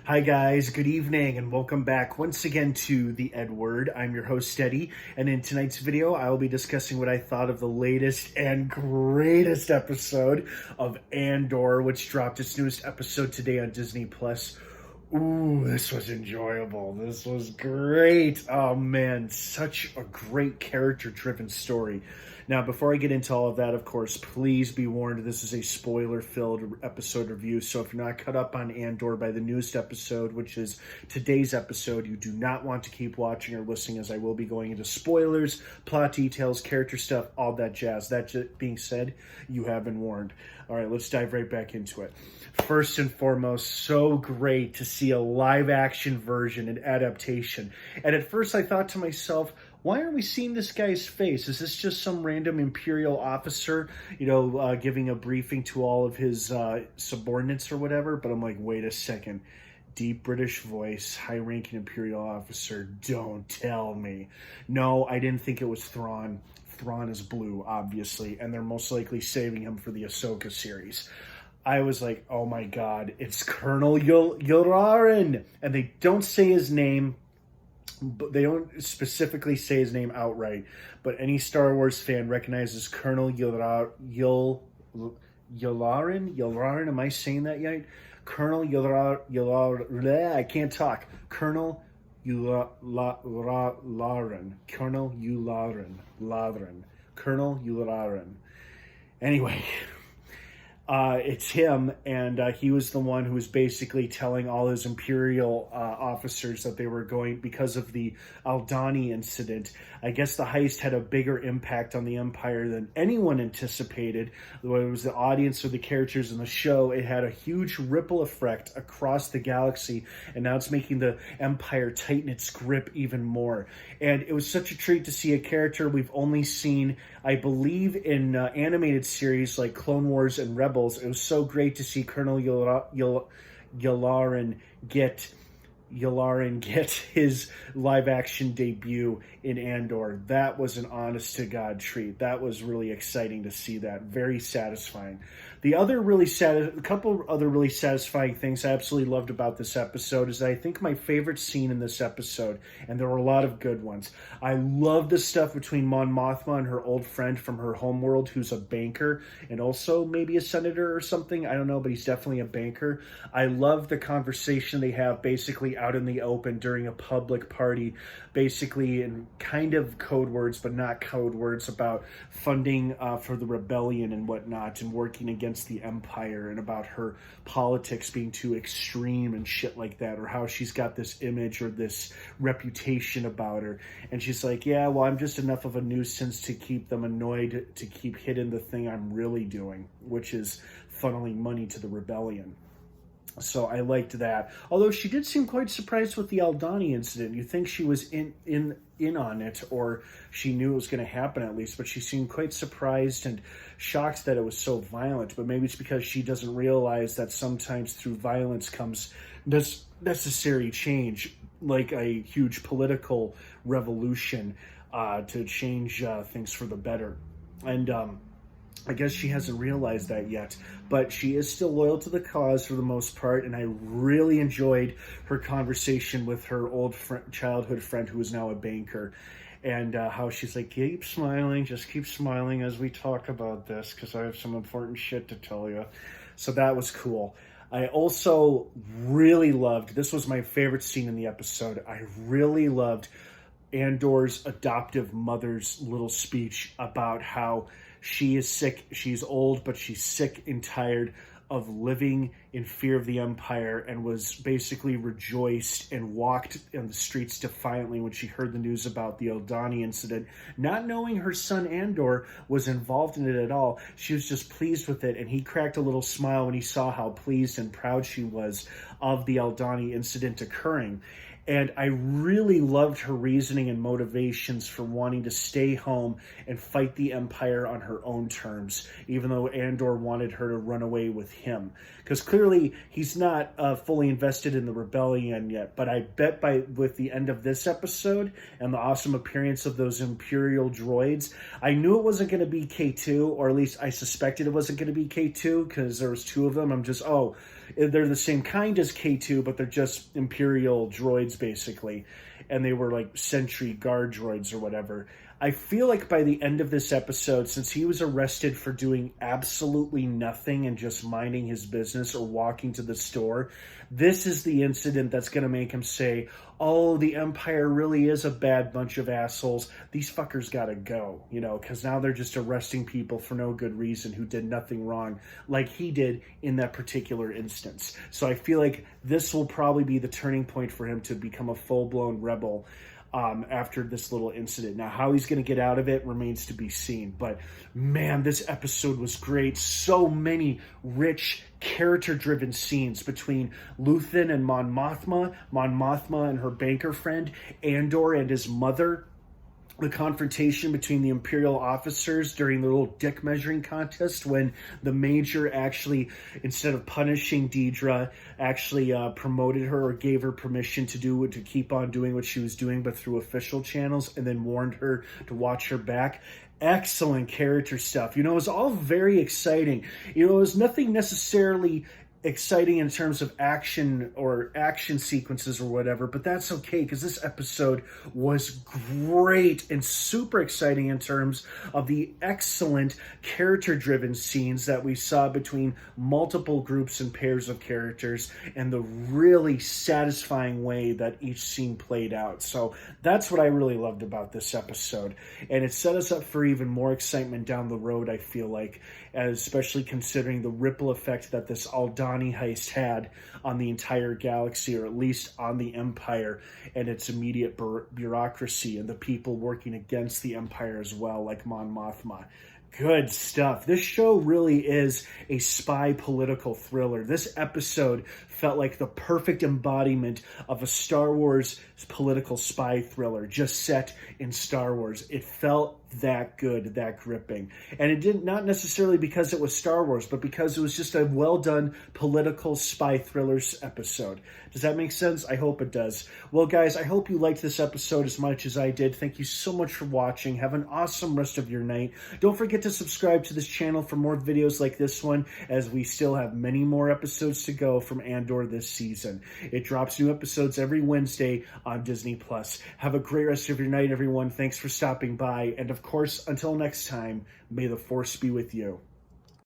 Hi guys, good evening and welcome back once again to The Edward. I'm your host Eddie, and in tonight's video I will be discussing what I thought of the latest and greatest episode of Andor, which dropped its newest episode today on Disney+. Ooh, this was enjoyable. This was great. Oh man, such a great character-driven story. Now, before I get into all of that, of course, please be warned, this is a spoiler-filled episode review, so if you're not caught up on Andor by the newest episode, which is today's episode, you do not want to keep watching or listening, as I will be going into spoilers, plot details, character stuff, all that jazz. That being said, you have been warned. All right, let's dive right back into it. First and foremost, so great to see a live-action version and adaptation. And at first I thought to myself, why aren't we seeing this guy's face? Is this just some random Imperial officer, giving a briefing to all of his subordinates or whatever? But I'm like, wait a second. Deep British voice, high-ranking Imperial officer, don't tell me. No, I didn't think it was Thrawn. Thrawn is blue, obviously, and they're most likely saving him for the Ahsoka series. I was like, oh my god, it's Colonel Yularen! And they don't say his name, but they don't specifically say his name outright, but any Star Wars fan recognizes Colonel Yularen? Am I saying that yet? Colonel Yularen. I can't talk. Colonel Yularen. Colonel Yularen. Colonel Yularen. Anyway, it's him, and he was the one who was basically telling all his Imperial officers that they were going, because of the Aldhani incident. I guess the heist had a bigger impact on the Empire than anyone anticipated. Whether it was the audience or the characters in the show, it had a huge ripple effect across the galaxy, and now it's making the Empire tighten its grip even more. And it was such a treat to see a character we've only seen, I believe, in animated series like Clone Wars and Rebels. It was so great to see Colonel Yularen get his live-action debut in Andor. That was an honest-to-God treat. That was really exciting to see that. Very satisfying. A couple other really satisfying things I absolutely loved about this episode is that I think my favorite scene in this episode, and there were a lot of good ones, I love the stuff between Mon Mothma and her old friend from her homeworld, who's a banker, and also maybe a senator or something. I don't know, but he's definitely a banker. I love the conversation they have basically out in the open during a public party, basically in kind of code words, but not code words, about funding for the rebellion and whatnot, and working against the Empire, and about her politics being too extreme and shit like that, or how she's got this image or this reputation about her. And she's like, yeah, well, I'm just enough of a nuisance to keep them annoyed, to keep hidden the thing I'm really doing, which is funneling money to the rebellion. So I liked that. Although she did seem quite surprised with the Aldhani incident. You think she was in on it, or she knew it was going to happen at least, but she seemed quite surprised and shocked that it was so violent. But maybe it's because she doesn't realize that sometimes through violence comes necessary change, like a huge political revolution to change things for the better. And I guess she hasn't realized that yet, but she is still loyal to the cause for the most part, and I really enjoyed her conversation with her old childhood friend who is now a banker, and how she's like, keep smiling, just keep smiling as we talk about this, because I have some important shit to tell you. So that was cool. I also really loved, this was my favorite scene in the episode, I really loved Andor's adoptive mother's little speech about how she is sick, she's old, but she's sick and tired of living in fear of the Empire, and was basically rejoiced and walked in the streets defiantly when she heard the news about the Aldhani incident, not knowing her son Andor was involved in it at all. She was just pleased with it, and he cracked a little smile when he saw how pleased and proud she was of the Aldhani incident occurring. And I really loved her reasoning and motivations for wanting to stay home and fight the Empire on her own terms, even though Andor wanted her to run away with him. Because clearly clearly he's not fully invested in the rebellion yet, but I bet with the end of this episode and the awesome appearance of those Imperial droids, I knew it wasn't going to be K2, or at least I suspected it wasn't going to be K2 because there was two of them. I'm just, they're the same kind as K2, but they're just Imperial droids basically, and they were like sentry guard droids or whatever. I feel like by the end of this episode, since he was arrested for doing absolutely nothing and just minding his business or walking to the store, this is the incident that's going to make him say, oh, the Empire really is a bad bunch of assholes. These fuckers got to go, because now they're just arresting people for no good reason who did nothing wrong, like he did in that particular instance. So I feel like this will probably be the turning point for him to become a full-blown rebel after this little incident. Now, how he's going to get out of it remains to be seen. But, man, this episode was great. So many rich, character-driven scenes between Luthen and Mon Mothma and her banker friend, Andor and his mother, the confrontation between the Imperial officers during the little dick measuring contest when the Major actually, instead of punishing Deidre, actually promoted her or gave her permission to keep on doing what she was doing, but through official channels, and then warned her to watch her back. Excellent character stuff. It was all very exciting. It was nothing necessarily exciting in terms of action or action sequences or whatever, but that's okay because this episode was great and super exciting in terms of the excellent character-driven scenes that we saw between multiple groups and pairs of characters and the really satisfying way that each scene played out. So that's what I really loved about this episode, and it set us up for even more excitement down the road, I feel like, especially considering the ripple effect that this Aldani heist had on the entire galaxy, or at least on the Empire and its immediate bureaucracy and the people working against the Empire as well, like Mon Mothma. Good stuff. This show really is a spy political thriller. This episode felt like the perfect embodiment of a Star Wars political spy thriller just set in Star Wars. It felt that good, that gripping. And it didn't, not necessarily because it was Star Wars, but because it was just a well-done political spy thrillers episode. Does that make sense? I hope it does. Well, guys, I hope you liked this episode as much as I did. Thank you so much for watching. Have an awesome rest of your night. Don't forget to subscribe to this channel for more videos like this one, as we still have many more episodes to go from Andor this season. It drops new episodes every Wednesday on Disney+. Have a great rest of your night, everyone. Thanks for stopping by. And of course, until next time, may the Force be with you.